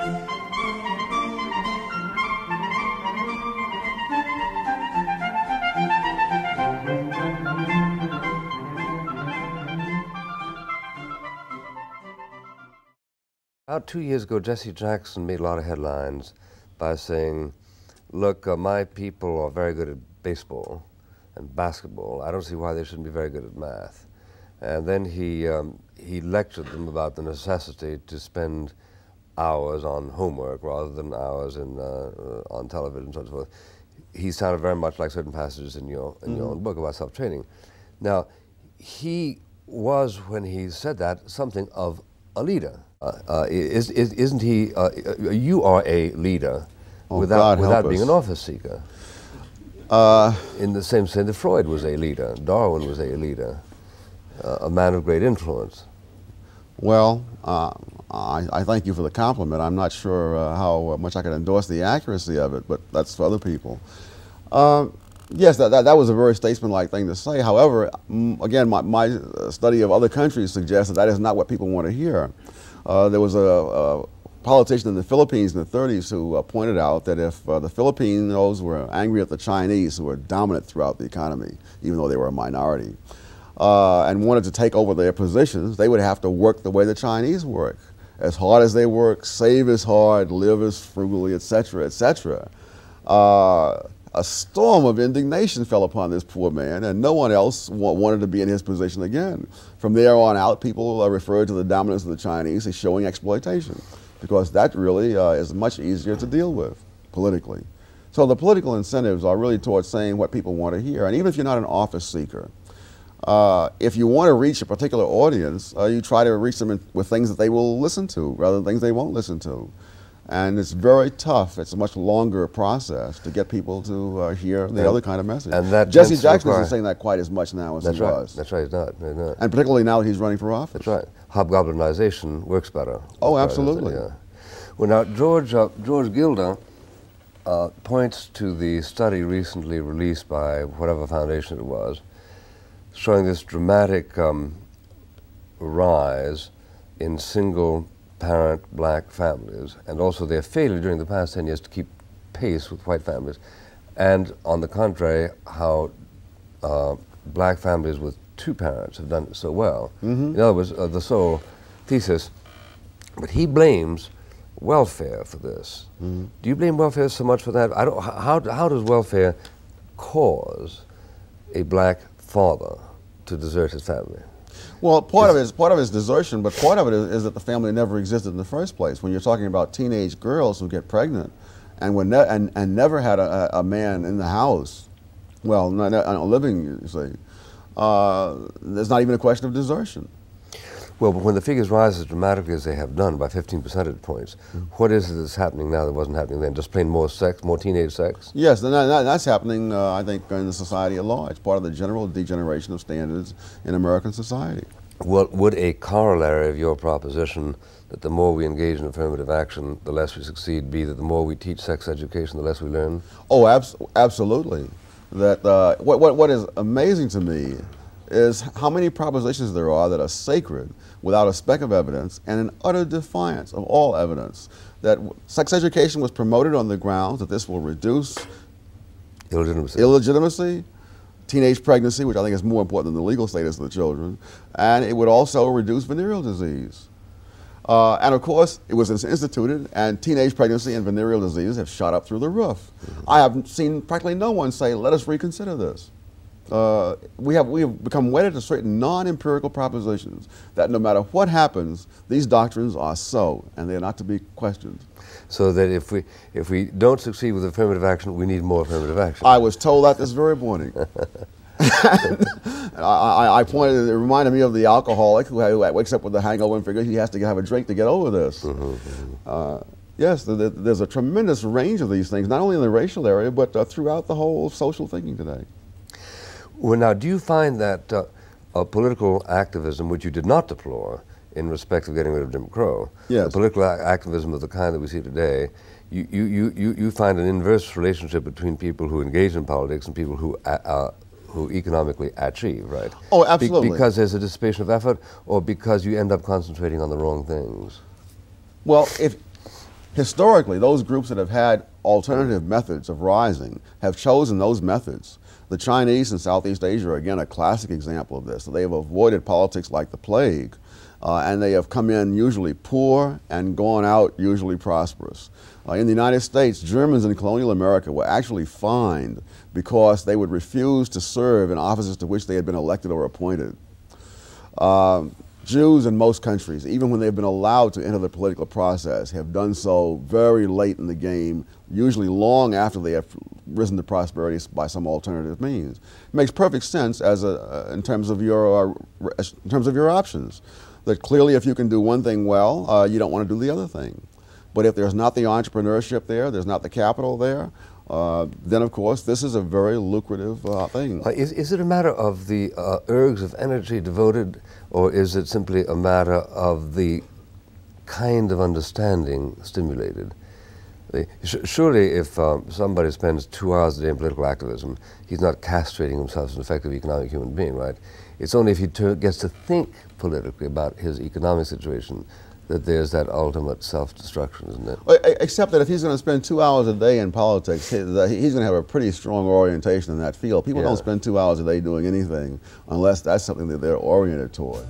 About 2 years ago, Jesse Jackson made a lot of headlines by saying, look, my people are very good at baseball and basketball. I don't see why they shouldn't be very good at math. And then he lectured them about the necessity to spend hours on homework rather than hours on television and so forth. He sounded very much like certain passages in your own book about self-training. Now, he was, when he said that, something of a leader. Isn't he? You are a leader without being an office seeker. In the same sense that Freud was a leader, Darwin was a leader, a man of great influence. Well, I thank you for the compliment. I'm not sure how much I can endorse the accuracy of it, but that's for other people. Yes, that was a very statesmanlike thing to say. However, again, my study of other countries suggests that is not what people want to hear. There was a politician in the Philippines in the 30s who pointed out that if the Filipinos were angry at the Chinese, who were dominant throughout the economy, even though they were a minority, and wanted to take over their positions, they would have to work the way the Chinese work. As hard as they work, save as hard, live as frugally, etc., etc. A storm of indignation fell upon this poor man, and no one else wanted to be in his position again. From there on out, people referred to the dominance of the Chinese as showing exploitation, because that really is much easier to deal with politically. So the political incentives are really towards saying what people want to hear. And even if you're not an office seeker, if you want to reach a particular audience, you try to reach them with things that they will listen to rather than things they won't listen to. And it's very tough. It's a much longer process to get people to hear the other kind of message. And that Jesse Jackson isn't saying that quite as much now as he was. That's right, he's not. And particularly now that he's running for office. That's right. Hobgoblinization works better. Oh, absolutely. Yeah. Well, now, George Gilder points to the study recently released by whatever foundation it was, showing this dramatic rise in single-parent black families, and also their failure during the past 10 years to keep pace with white families, and on the contrary, how black families with two parents have done so well. In other words, the Sowell thesis. But he blames welfare for this. Do you blame welfare so much for that? How does welfare cause a black father to desert his family? Well, part of it is desertion, but part of it is that the family never existed in the first place. When you're talking about teenage girls who get pregnant and never had a man in the house, well, not living, you see, there's not even a question of desertion. Well, but when the figures rise as dramatically as they have done, by 15 percentage points, what is it that's happening now that wasn't happening then? Just plain more sex, more teenage sex? Yes, and that's happening, I think, in the society at large, part of the general degeneration of standards in American society. Well, would a corollary of your proposition that the more we engage in affirmative action, the less we succeed, be that the more we teach sex education, the less we learn? Oh, absolutely. That what is amazing to me is how many propositions there are that are sacred without a speck of evidence and in utter defiance of all evidence. That sex education was promoted on the grounds that this will reduce illegitimacy, teenage pregnancy, which I think is more important than the legal status of the children, and it would also reduce venereal disease. And of course, it was instituted, and teenage pregnancy and venereal disease have shot up through the roof. I have seen practically no one say, let us reconsider this. We have become wedded to certain non-empirical propositions that no matter what happens, these doctrines are so, and they're not to be questioned. So that if we don't succeed with affirmative action, we need more affirmative action. I was told that this very morning. I pointed, it reminded me of the alcoholic who wakes up with a hangover and figures he has to have a drink to get over this. Yes, there's a tremendous range of these things, not only in the racial area, but throughout the whole social thinking today. Well, now, do you find that political activism, which you did not deplore in respect of getting rid of Jim Crow, yes, political activism of the kind that we see today, you find an inverse relationship between people who engage in politics and people who economically achieve, right? Oh, absolutely. Because there's a dissipation of effort, or because you end up concentrating on the wrong things? Well, Historically, those groups that have had alternative methods of rising have chosen those methods. The Chinese in Southeast Asia are, again, a classic example of this. They have avoided politics like the plague, and they have come in usually poor and gone out usually prosperous. In the United States, Germans in colonial America were actually fined because they would refuse to serve in offices to which they had been elected or appointed. Jews in most countries, even when they've been allowed to enter the political process, have done so very late in the game, usually long after they have risen to prosperity by some alternative means. It makes perfect sense in terms of your options. That clearly, if you can do one thing well, you don't want to do the other thing. But if there's not the entrepreneurship there, there's not the capital there, then of course this is a very lucrative thing. Is it a matter of the urge of energy devoted, or is it simply a matter of the kind of understanding stimulated? Surely if somebody spends 2 hours a day in political activism, he's not castrating himself as an effective economic human being, right? It's only if he gets to think politically about his economic situation that there's that ultimate self-destruction, isn't it? Except that if he's going to spend 2 hours a day in politics, he's going to have a pretty strong orientation in that field. People don't spend 2 hours a day doing anything unless that's something that they're oriented toward.